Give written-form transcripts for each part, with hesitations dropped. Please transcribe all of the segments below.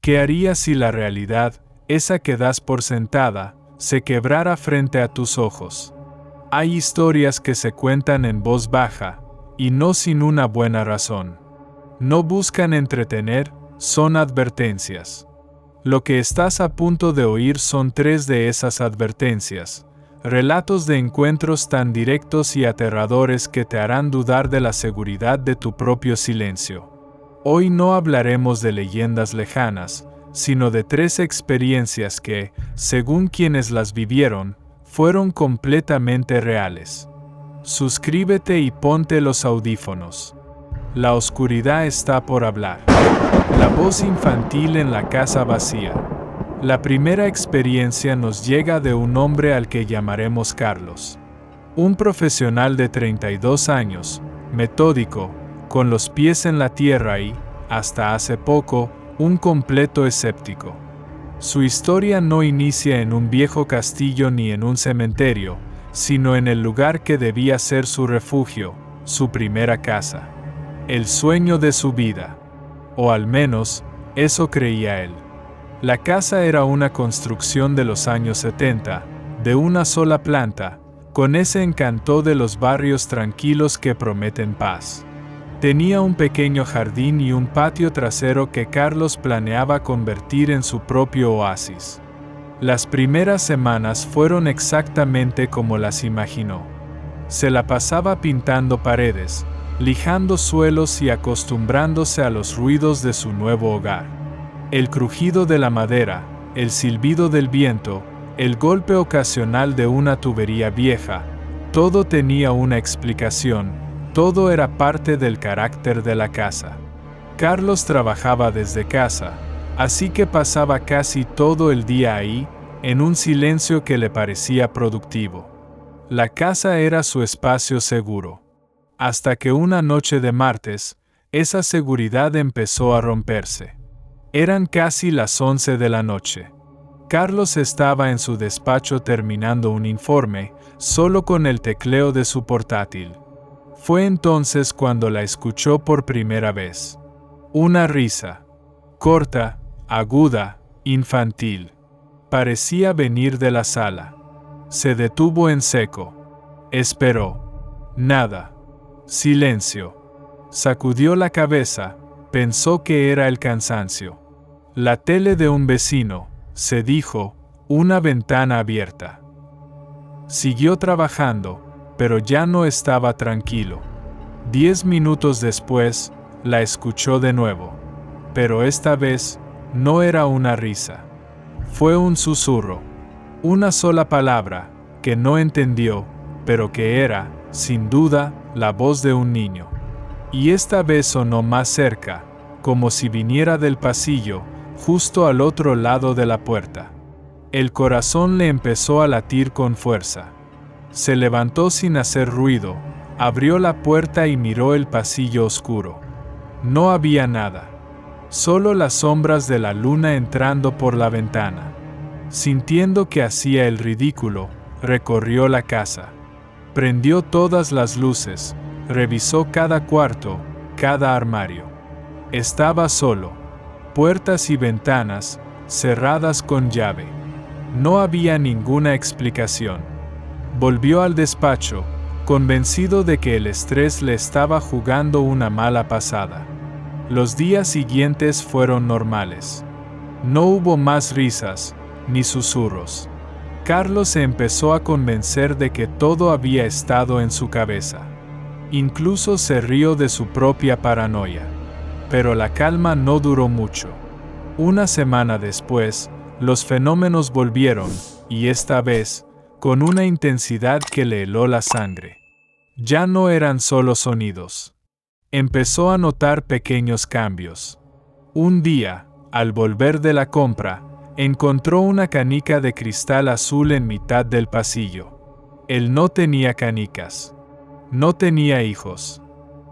¿Qué harías si la realidad, esa que das por sentada, se quebrara frente a tus ojos? Hay historias que se cuentan en voz baja, y no sin una buena razón. No buscan entretener, son advertencias. Lo que estás a punto de oír son 3 de esas advertencias, relatos de encuentros tan directos y aterradores que te harán dudar de la seguridad de tu propio silencio. Hoy no hablaremos de leyendas lejanas, sino de 3 experiencias que, según quienes las vivieron, fueron completamente reales. Suscríbete y ponte los audífonos. La oscuridad está por hablar. La voz infantil en la casa vacía. La primera experiencia nos llega de un hombre al que llamaremos Carlos. Un profesional de 32 años, metódico, con los pies en la tierra y, hasta hace poco, un completo escéptico. Su historia no inicia en un viejo castillo ni en un cementerio, sino en el lugar que debía ser su refugio, su primera casa. El sueño de su vida. O al menos, eso creía él. La casa era una construcción de los años 70, de una sola planta, con ese encanto de los barrios tranquilos que prometen paz. Tenía un pequeño jardín y un patio trasero que Carlos planeaba convertir en su propio oasis. Las primeras semanas fueron exactamente como las imaginó. Se la pasaba pintando paredes, lijando suelos y acostumbrándose a los ruidos de su nuevo hogar. El crujido de la madera, el silbido del viento, el golpe ocasional de una tubería vieja, todo tenía una explicación, todo era parte del carácter de la casa. Carlos trabajaba desde casa, así que pasaba casi todo el día ahí, en un silencio que le parecía productivo. La casa era su espacio seguro. Hasta que una noche de martes, esa seguridad empezó a romperse. Eran casi las 11 de la noche. Carlos estaba en su despacho terminando un informe, solo con el tecleo de su portátil. Fue entonces cuando la escuchó por primera vez. Una risa. Corta, aguda, infantil. Parecía venir de la sala. Se detuvo en seco. Esperó. Nada. Silencio. Sacudió la cabeza, pensó que era el cansancio. La tele de un vecino, se dijo, una ventana abierta. Siguió trabajando, pero ya no estaba tranquilo. 10 minutos después, la escuchó de nuevo. Pero esta vez, no era una risa. Fue un susurro. Una sola palabra, que no entendió, pero que era, sin duda, la voz de un niño. Y esta vez sonó más cerca, como si viniera del pasillo, justo al otro lado de la puerta. El corazón le empezó a latir con fuerza. Se levantó sin hacer ruido, abrió la puerta y miró el pasillo oscuro. No había nada. Solo las sombras de la luna entrando por la ventana. Sintiendo que hacía el ridículo, recorrió la casa. Prendió todas las luces, revisó cada cuarto, cada armario. Estaba solo. Puertas y ventanas, cerradas con llave. No había ninguna explicación. Volvió al despacho, convencido de que el estrés le estaba jugando una mala pasada. Los días siguientes fueron normales. No hubo más risas, ni susurros. Carlos se empezó a convencer de que todo había estado en su cabeza. Incluso se rió de su propia paranoia. Pero la calma no duró mucho. Una semana después, los fenómenos volvieron, y esta vez, con una intensidad que le heló la sangre. Ya no eran solo sonidos. Empezó a notar pequeños cambios. Un día, al volver de la compra, encontró una canica de cristal azul en mitad del pasillo. Él no tenía canicas. No tenía hijos.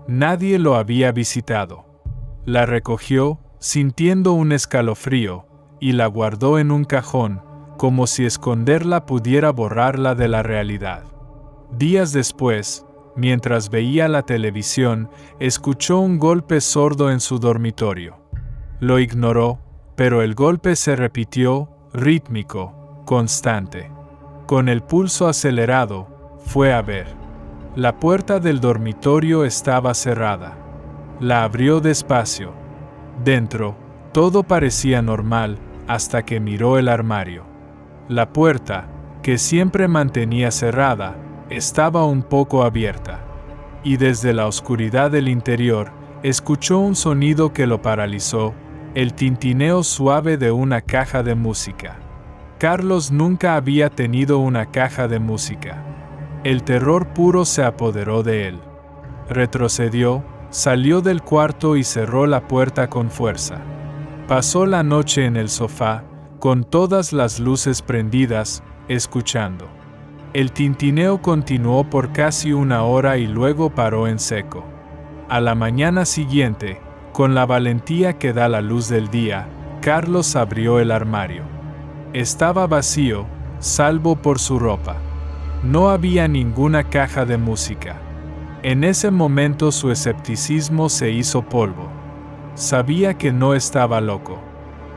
Nadie lo había visitado. La recogió, sintiendo un escalofrío, y la guardó en un cajón, como si esconderla pudiera borrarla de la realidad. Días después, mientras veía la televisión, escuchó un golpe sordo en su dormitorio. Lo ignoró, pero el golpe se repitió, rítmico, constante. Con el pulso acelerado, fue a ver. La puerta del dormitorio estaba cerrada. La abrió despacio. Dentro, todo parecía normal, hasta que miró el armario. La puerta, que siempre mantenía cerrada, estaba un poco abierta. Y desde la oscuridad del interior, escuchó un sonido que lo paralizó, el tintineo suave de una caja de música. Carlos nunca había tenido una caja de música. El terror puro se apoderó de él. Retrocedió, salió del cuarto y cerró la puerta con fuerza. Pasó la noche en el sofá, con todas las luces prendidas, escuchando. El tintineo continuó por casi una hora y luego paró en seco. A la mañana siguiente, con la valentía que da la luz del día, Carlos abrió el armario. Estaba vacío, salvo por su ropa. No había ninguna caja de música. En ese momento su escepticismo se hizo polvo. Sabía que no estaba loco.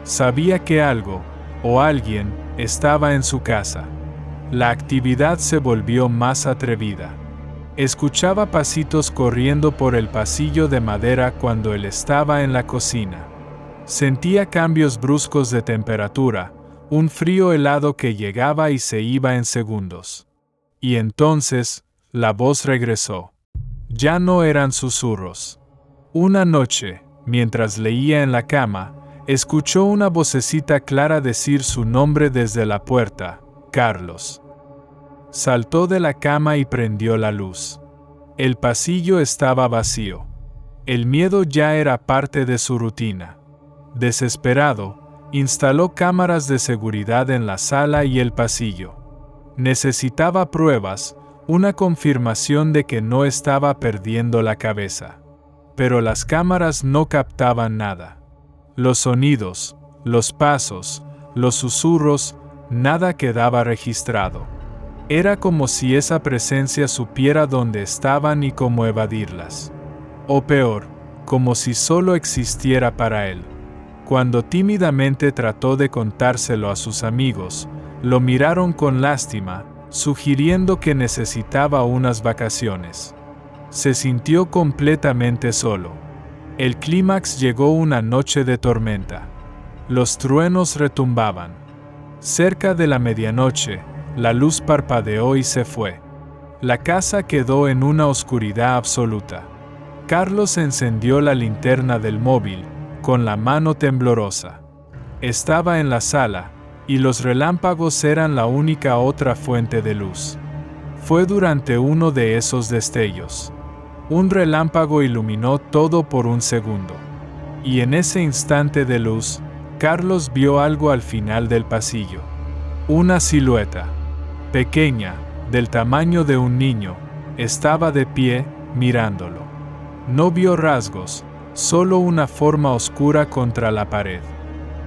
Sabía que algo, o alguien, estaba en su casa. La actividad se volvió más atrevida. Escuchaba pasitos corriendo por el pasillo de madera cuando él estaba en la cocina. Sentía cambios bruscos de temperatura, un frío helado que llegaba y se iba en segundos. Y entonces, la voz regresó. Ya no eran susurros. Una noche, mientras leía en la cama, escuchó una vocecita clara decir su nombre desde la puerta, Carlos. Saltó de la cama y prendió la luz. El pasillo estaba vacío. El miedo ya era parte de su rutina. Desesperado, instaló cámaras de seguridad en la sala y el pasillo. Necesitaba pruebas, una confirmación de que no estaba perdiendo la cabeza. Pero las cámaras no captaban nada. Los sonidos, los pasos, los susurros, nada quedaba registrado. Era como si esa presencia supiera dónde estaban y cómo evadirlas. O peor, como si solo existiera para él. Cuando tímidamente trató de contárselo a sus amigos, lo miraron con lástima, sugiriendo que necesitaba unas vacaciones. Se sintió completamente solo. El clímax llegó una noche de tormenta. Los truenos retumbaban. Cerca de la medianoche, la luz parpadeó y se fue. La casa quedó en una oscuridad absoluta. Carlos encendió la linterna del móvil, con la mano temblorosa. Estaba en la sala, y los relámpagos eran la única otra fuente de luz. Fue durante uno de esos destellos. Un relámpago iluminó todo por un segundo. Y en ese instante de luz, Carlos vio algo al final del pasillo. Una silueta. Pequeña, del tamaño de un niño, estaba de pie, mirándolo. No vio rasgos, solo una forma oscura contra la pared.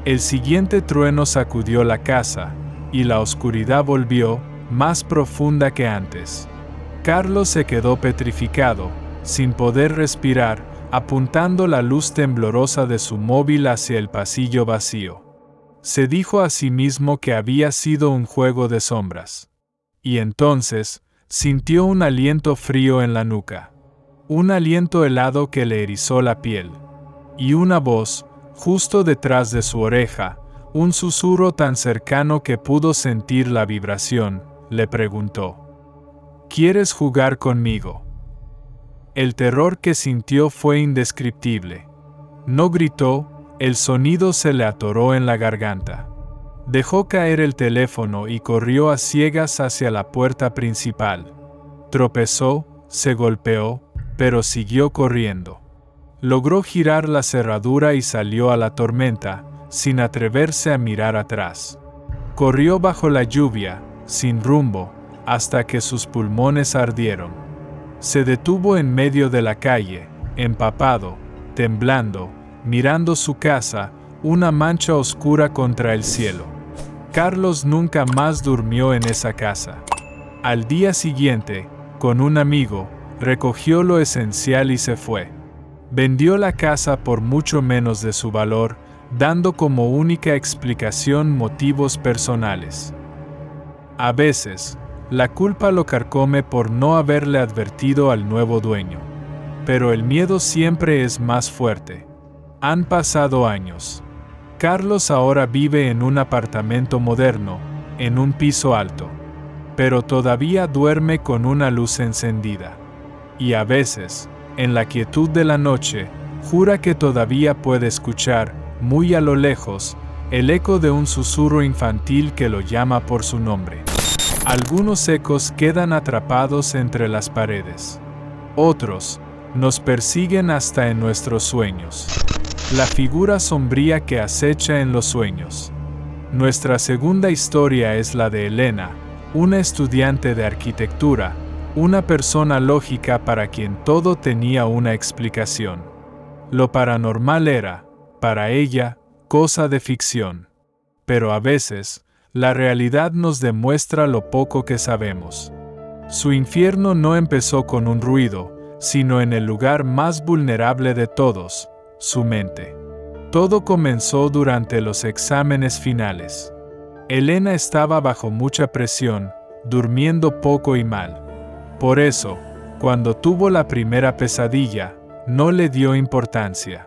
El siguiente trueno sacudió la casa, y la oscuridad volvió, más profunda que antes. Carlos se quedó petrificado, sin poder respirar, apuntando la luz temblorosa de su móvil hacia el pasillo vacío. Se dijo a sí mismo que había sido un juego de sombras. Y entonces, sintió un aliento frío en la nuca. Un aliento helado que le erizó la piel. Y una voz, justo detrás de su oreja, un susurro tan cercano que pudo sentir la vibración, le preguntó: ¿Quieres jugar conmigo? El terror que sintió fue indescriptible. No gritó, el sonido se le atoró en la garganta. Dejó caer el teléfono y corrió a ciegas hacia la puerta principal. Tropezó, se golpeó, pero siguió corriendo. Logró girar la cerradura y salió a la tormenta, sin atreverse a mirar atrás. Corrió bajo la lluvia, sin rumbo, hasta que sus pulmones ardieron. Se detuvo en medio de la calle, empapado, temblando, mirando su casa, una mancha oscura contra el cielo. Carlos nunca más durmió en esa casa. Al día siguiente, con un amigo, recogió lo esencial y se fue. Vendió la casa por mucho menos de su valor, dando como única explicación motivos personales. A veces, la culpa lo carcome por no haberle advertido al nuevo dueño. Pero el miedo siempre es más fuerte. Han pasado años. Carlos ahora vive en un apartamento moderno, en un piso alto. Pero todavía duerme con una luz encendida. Y a veces, en la quietud de la noche, jura que todavía puede escuchar, muy a lo lejos, el eco de un susurro infantil que lo llama por su nombre. Algunos ecos quedan atrapados entre las paredes. Otros nos persiguen hasta en nuestros sueños. La figura sombría que acecha en los sueños. Nuestra segunda historia es la de Elena, una estudiante de arquitectura, una persona lógica para quien todo tenía una explicación. Lo paranormal era, para ella, cosa de ficción. Pero a veces, la realidad nos demuestra lo poco que sabemos. Su infierno no empezó con un ruido, sino en el lugar más vulnerable de todos, su mente. Todo comenzó durante los exámenes finales. Elena estaba bajo mucha presión, durmiendo poco y mal. Por eso, cuando tuvo la primera pesadilla, no le dio importancia.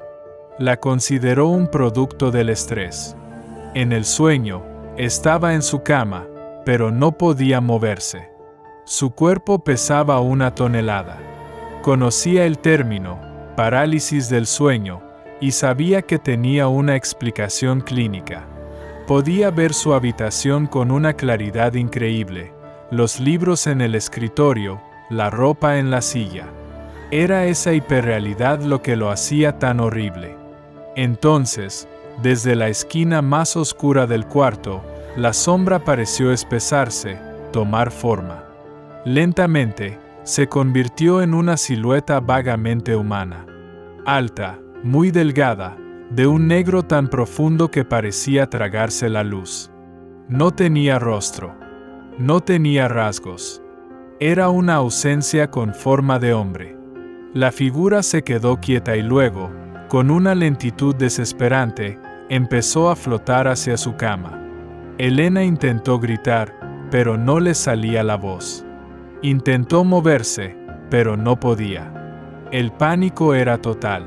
La consideró un producto del estrés. En el sueño, estaba en su cama, pero no podía moverse. Su cuerpo pesaba 1 tonelada. Conocía el término, parálisis del sueño, y sabía que tenía una explicación clínica. Podía ver su habitación con una claridad increíble, los libros en el escritorio, la ropa en la silla. Era esa hiperrealidad lo que lo hacía tan horrible. Entonces, desde la esquina más oscura del cuarto, la sombra pareció espesarse, tomar forma. Lentamente, se convirtió en una silueta vagamente humana. Alta, muy delgada, de un negro tan profundo que parecía tragarse la luz. No tenía rostro. No tenía rasgos. Era una ausencia con forma de hombre. La figura se quedó quieta y luego, con una lentitud desesperante, empezó a flotar hacia su cama. Elena intentó gritar, pero no le salía la voz. Intentó moverse, pero no podía. El pánico era total.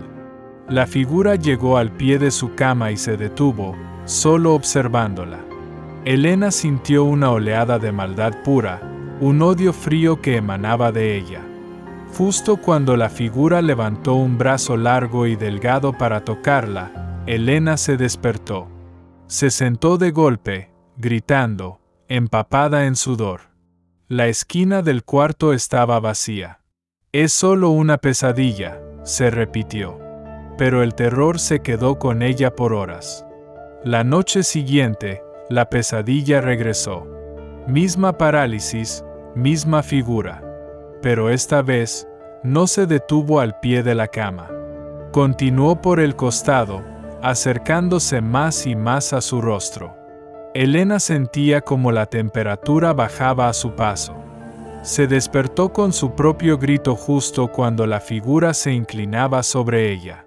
La figura llegó al pie de su cama y se detuvo, solo observándola. Elena sintió una oleada de maldad pura, un odio frío que emanaba de ella. Justo cuando la figura levantó un brazo largo y delgado para tocarla, Elena se despertó. Se sentó de golpe, gritando, empapada en sudor. La esquina del cuarto estaba vacía. Es solo una pesadilla, se repitió. Pero el terror se quedó con ella por horas. La noche siguiente, la pesadilla regresó. Misma parálisis, misma figura. Pero esta vez, no se detuvo al pie de la cama. Continuó por el costado, acercándose más y más a su rostro. Elena sentía como la temperatura bajaba a su paso. Se despertó con su propio grito justo cuando la figura se inclinaba sobre ella.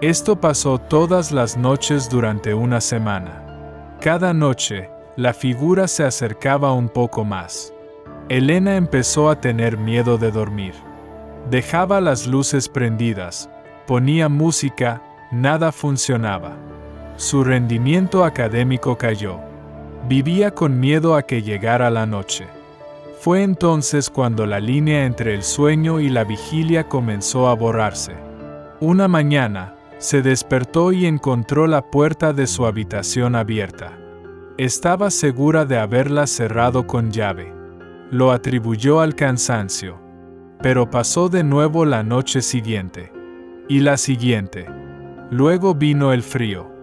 Esto pasó todas las noches durante una semana. Cada noche, la figura se acercaba un poco más. Elena empezó a tener miedo de dormir. Dejaba las luces prendidas, ponía música, nada funcionaba. Su rendimiento académico cayó. Vivía con miedo a que llegara la noche. Fue entonces cuando la línea entre el sueño y la vigilia comenzó a borrarse. Una mañana, se despertó y encontró la puerta de su habitación abierta. Estaba segura de haberla cerrado con llave. Lo atribuyó al cansancio. Pero pasó de nuevo la noche siguiente. Y la siguiente. Luego vino el frío.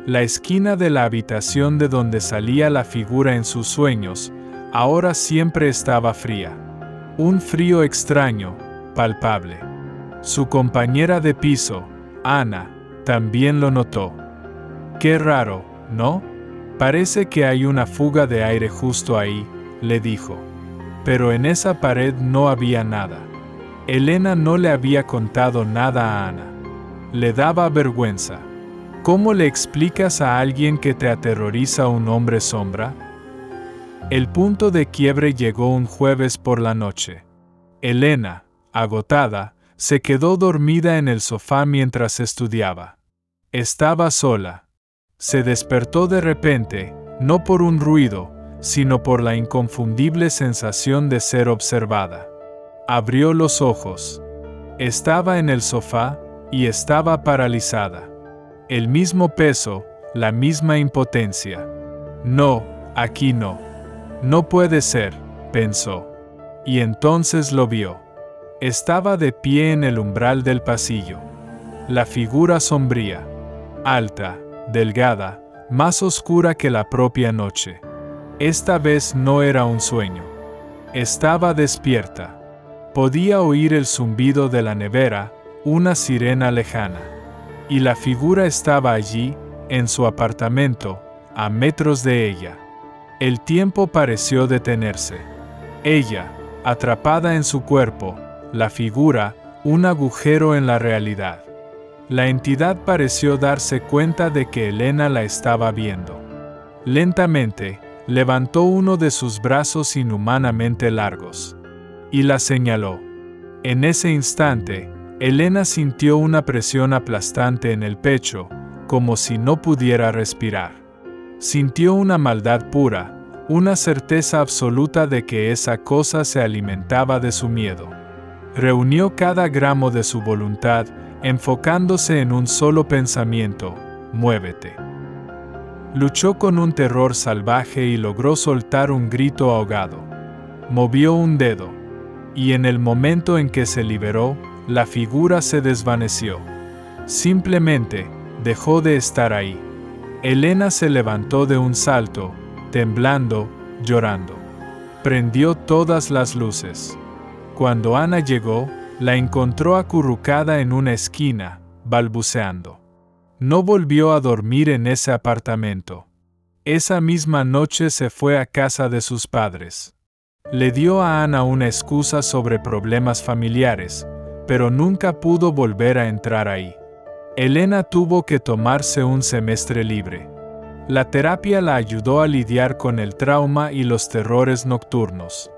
La esquina de la habitación de donde salía la figura en sus sueños, ahora siempre estaba fría. Un frío extraño, palpable. Su compañera de piso, Ana, también lo notó. Qué raro, ¿no? Parece que hay una fuga de aire justo ahí, le dijo. Pero en esa pared no había nada. Elena no le había contado nada a Ana. Le daba vergüenza. ¿Cómo le explicas a alguien que te aterroriza un hombre sombra? El punto de quiebre llegó un jueves por la noche. Elena, agotada, se quedó dormida en el sofá mientras estudiaba. Estaba sola. Se despertó de repente, no por un ruido, sino por la inconfundible sensación de ser observada. Abrió los ojos. Estaba en el sofá, y estaba paralizada. El mismo peso, la misma impotencia. No, aquí no. No puede ser, pensó. Y entonces lo vio. Estaba de pie en el umbral del pasillo. La figura sombría, alta, delgada, más oscura que la propia noche. Esta vez no era un sueño. Estaba despierta. Podía oír el zumbido de la nevera, una sirena lejana. Y la figura estaba allí, en su apartamento, a metros de ella. El tiempo pareció detenerse. Ella, atrapada en su cuerpo, la figura, un agujero en la realidad. La entidad pareció darse cuenta de que Elena la estaba viendo. Lentamente, levantó uno de sus brazos inhumanamente largos. Y la señaló. En ese instante, Elena sintió una presión aplastante en el pecho, como si no pudiera respirar. Sintió una maldad pura, una certeza absoluta de que esa cosa se alimentaba de su miedo. Reunió cada gramo de su voluntad, enfocándose en un solo pensamiento: muévete. Luchó con un terror salvaje y logró soltar un grito ahogado. Movió un dedo, y en el momento en que se liberó, la figura se desvaneció. Simplemente, dejó de estar ahí. Elena se levantó de un salto, temblando, llorando. Prendió todas las luces. Cuando Ana llegó, la encontró acurrucada en una esquina, balbuceando. No volvió a dormir en ese apartamento. Esa misma noche se fue a casa de sus padres. Le dio a Ana una excusa sobre problemas familiares, pero nunca pudo volver a entrar ahí. Elena tuvo que tomarse un semestre libre. La terapia la ayudó a lidiar con el trauma y los terrores nocturnos.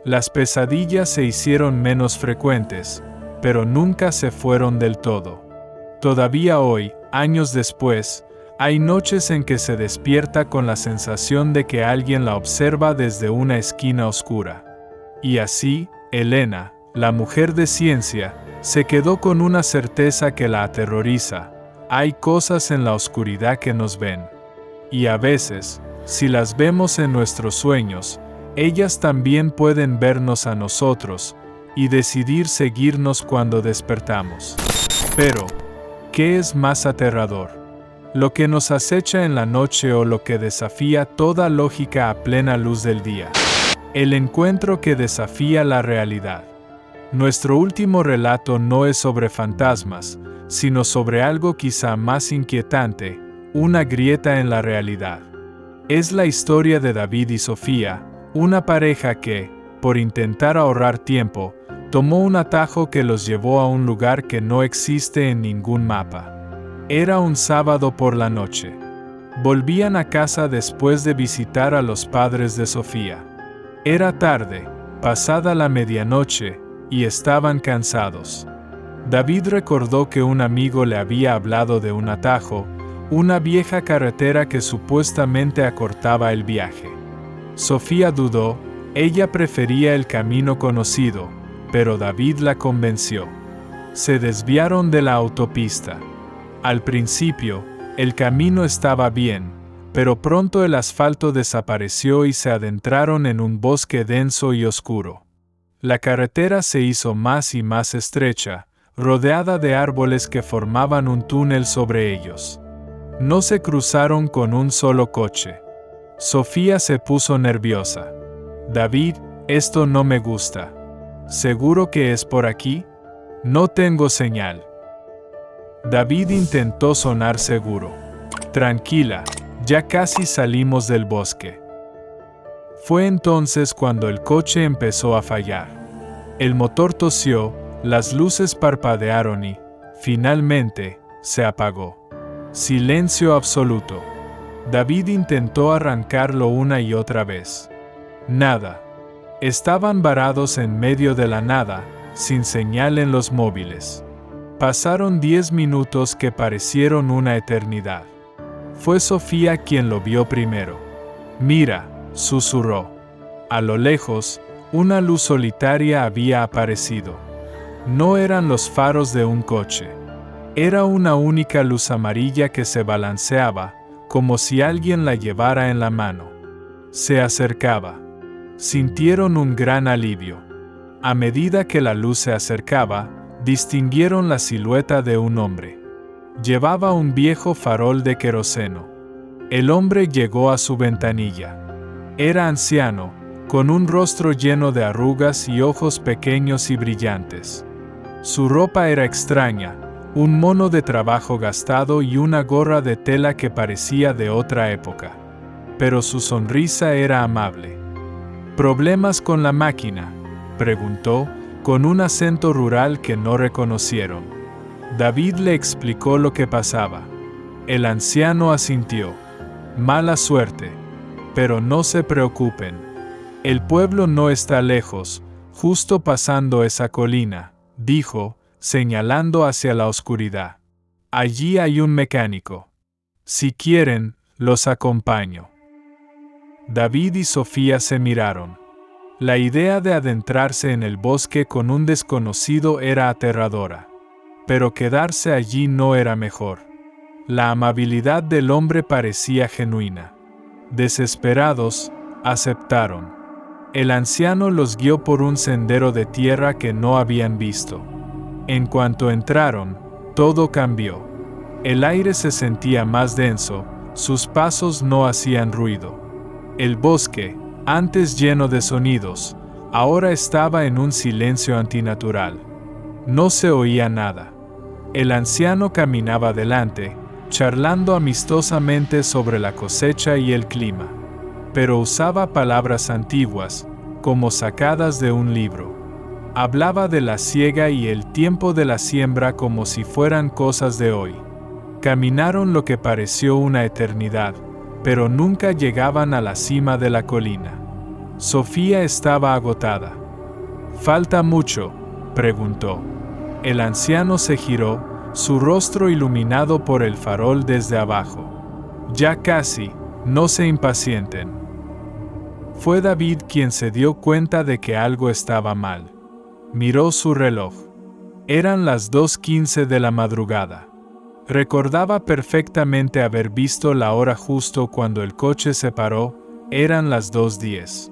Las pesadillas se hicieron menos frecuentes, pero nunca se fueron del todo. Todavía hoy, años después, hay noches en que se despierta con la sensación de que alguien la observa desde una esquina oscura. Y así, Elena, la mujer de ciencia, se quedó con una certeza que la aterroriza: hay cosas en la oscuridad que nos ven. Y a veces, si las vemos en nuestros sueños, ellas también pueden vernos a nosotros, y decidir seguirnos cuando despertamos. Pero, ¿qué es más aterrador? ¿Lo que nos acecha en la noche o lo que desafía toda lógica a plena luz del día? El encuentro que desafía la realidad. Nuestro último relato no es sobre fantasmas, sino sobre algo quizá más inquietante: una grieta en la realidad. Es la historia de David y Sofía, una pareja que, por intentar ahorrar tiempo, tomó un atajo que los llevó a un lugar que no existe en ningún mapa. Era un sábado por la noche. Volvían a casa después de visitar a los padres de Sofía. Era tarde, pasada la medianoche, y estaban cansados. David recordó que un amigo le había hablado de un atajo, una vieja carretera que supuestamente acortaba el viaje. Sofía dudó, ella prefería el camino conocido, pero David la convenció. Se desviaron de la autopista. Al principio, el camino estaba bien, pero pronto el asfalto desapareció y se adentraron en un bosque denso y oscuro. La carretera se hizo más y más estrecha, rodeada de árboles que formaban un túnel sobre ellos. No se cruzaron con un solo coche. Sofía se puso nerviosa. David, esto no me gusta. ¿Seguro que es por aquí? No tengo señal. David intentó sonar seguro. Tranquila, ya casi salimos del bosque. Fue entonces cuando el coche empezó a fallar. El motor tosió, las luces parpadearon y, finalmente, se apagó. Silencio absoluto. David intentó arrancarlo una y otra vez. Nada. Estaban varados en medio de la nada, sin señal en los móviles. Pasaron 10 minutos que parecieron una eternidad. Fue Sofía quien lo vio primero. «Mira», susurró. A lo lejos, una luz solitaria había aparecido. No eran los faros de un coche. Era una única luz amarilla que se balanceaba, como si alguien la llevara en la mano. Se acercaba. Sintieron un gran alivio. A medida que la luz se acercaba, distinguieron la silueta de un hombre. Llevaba un viejo farol de queroseno. El hombre llegó a su ventanilla. Era anciano, con un rostro lleno de arrugas y ojos pequeños y brillantes. Su ropa era extraña, un mono de trabajo gastado y una gorra de tela que parecía de otra época. Pero su sonrisa era amable. ¿Problemas con la máquina?, preguntó, con un acento rural que no reconocieron. David le explicó lo que pasaba. El anciano asintió. «Mala suerte. Pero no se preocupen. El pueblo no está lejos, justo pasando esa colina», dijo, señalando hacia la oscuridad. «Allí hay un mecánico. Si quieren, los acompaño». David y Sofía se miraron. La idea de adentrarse en el bosque con un desconocido era aterradora. Pero quedarse allí no era mejor. La amabilidad del hombre parecía genuina. Desesperados, aceptaron. El anciano los guió por un sendero de tierra que no habían visto. En cuanto entraron, todo cambió. El aire se sentía más denso, sus pasos no hacían ruido. El bosque, antes lleno de sonidos, ahora estaba en un silencio antinatural. No se oía nada. El anciano caminaba delante, charlando amistosamente sobre la cosecha y el clima. Pero usaba palabras antiguas, como sacadas de un libro. Hablaba de la siega y el tiempo de la siembra como si fueran cosas de hoy. Caminaron lo que pareció una eternidad, pero nunca llegaban a la cima de la colina. Sofía estaba agotada. «¿Falta mucho?», preguntó. El anciano se giró, su rostro iluminado por el farol desde abajo. «Ya casi, no se impacienten». Fue David quien se dio cuenta de que algo estaba mal. Miró su reloj. Eran las 2:15 de la madrugada. Recordaba perfectamente haber visto la hora justo cuando el coche se paró, eran las 2:10.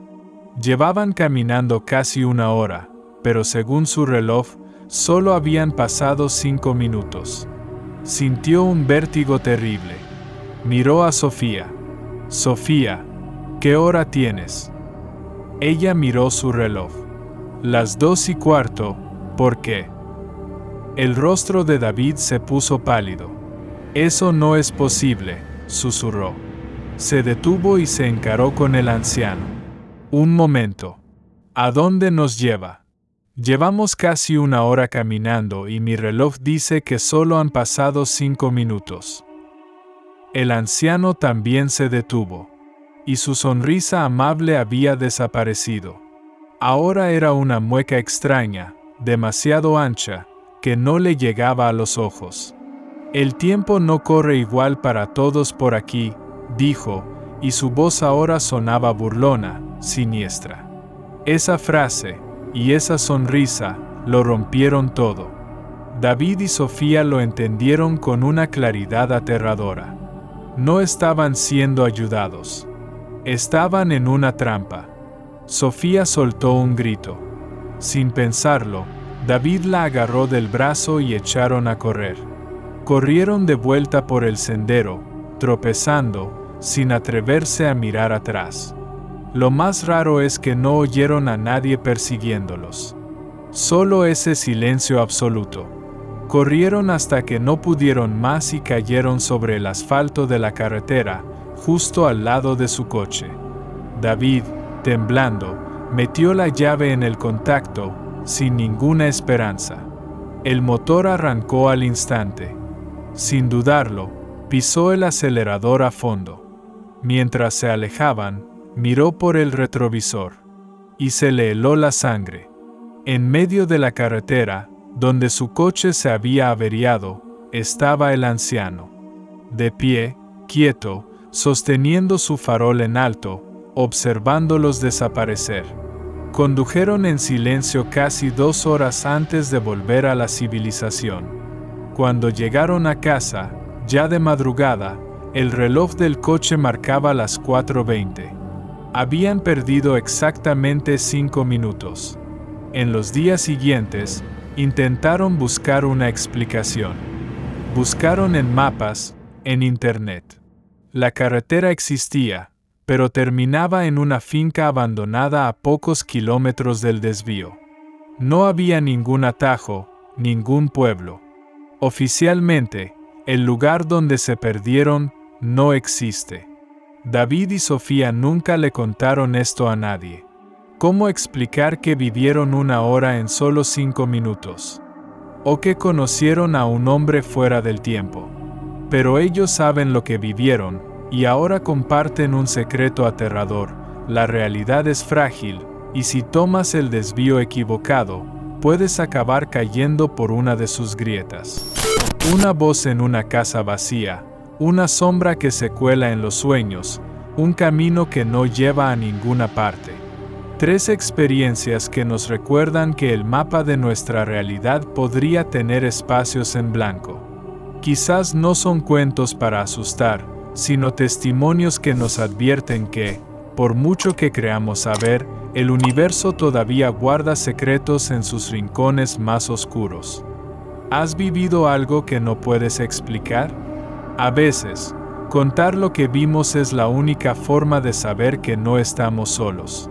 Llevaban caminando casi una hora, pero según su reloj, solo habían pasado 5 minutos. Sintió un vértigo terrible. Miró a Sofía. «Sofía, ¿qué hora tienes?». Ella miró su reloj. «Las 2:15, ¿por qué?». El rostro de David se puso pálido. «Eso no es posible», susurró. Se detuvo y se encaró con el anciano. «Un momento. ¿A dónde nos lleva?». «Llevamos casi una hora caminando y mi reloj dice que solo han pasado 5 minutos». El anciano también se detuvo. Y su sonrisa amable había desaparecido. Ahora era una mueca extraña, demasiado ancha, que no le llegaba a los ojos. «El tiempo no corre igual para todos por aquí», dijo, y su voz ahora sonaba burlona, siniestra. Esa frase, y esa sonrisa, lo rompieron todo. David y Sofía lo entendieron con una claridad aterradora. No estaban siendo ayudados. Estaban en una trampa. Sofía soltó un grito. Sin pensarlo, David la agarró del brazo y echaron a correr. Corrieron de vuelta por el sendero, tropezando, sin atreverse a mirar atrás. Lo más raro es que no oyeron a nadie persiguiéndolos. Solo ese silencio absoluto. Corrieron hasta que no pudieron más y cayeron sobre el asfalto de la carretera, justo al lado de su coche. David, temblando, metió la llave en el contacto, sin ninguna esperanza. El motor arrancó al instante. Sin dudarlo, Pisó el acelerador a fondo. Mientras se alejaban, miró por el retrovisor. Y se le heló la sangre. En medio de la carretera, donde su coche se había averiado, estaba el anciano. De pie, quieto, sosteniendo su farol en alto, observándolos desaparecer. Condujeron en silencio casi 2 horas antes de volver a la civilización. Cuando llegaron a casa, ya de madrugada, el reloj del coche marcaba las 4:20. Habían perdido exactamente 5 minutos. En los días siguientes, intentaron buscar una explicación. Buscaron en mapas, en internet. La carretera existía, pero terminaba en una finca abandonada a pocos kilómetros del desvío. No había ningún atajo, ningún pueblo. Oficialmente, el lugar donde se perdieron no existe. David y Sofía nunca le contaron esto a nadie. ¿Cómo explicar que vivieron 1 hora en solo 5 minutos? O que conocieron a un hombre fuera del tiempo. Pero ellos saben lo que vivieron, y ahora comparten un secreto aterrador: la realidad es frágil, y si tomas el desvío equivocado, puedes acabar cayendo por una de sus grietas. Una voz en una casa vacía, una sombra que se cuela en los sueños, un camino que no lleva a ninguna parte. 3 experiencias que nos recuerdan que el mapa de nuestra realidad podría tener espacios en blanco. Quizás no son cuentos para asustar, sino testimonios que nos advierten que, por mucho que creamos saber, el universo todavía guarda secretos en sus rincones más oscuros. ¿Has vivido algo que no puedes explicar? A veces, contar lo que vimos es la única forma de saber que no estamos solos.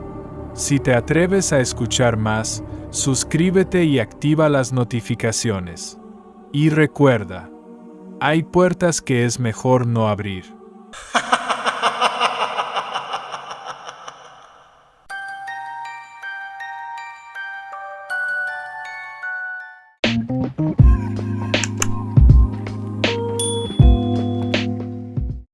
Si te atreves a escuchar más, suscríbete y activa las notificaciones. Y recuerda, hay puertas que es mejor no abrir.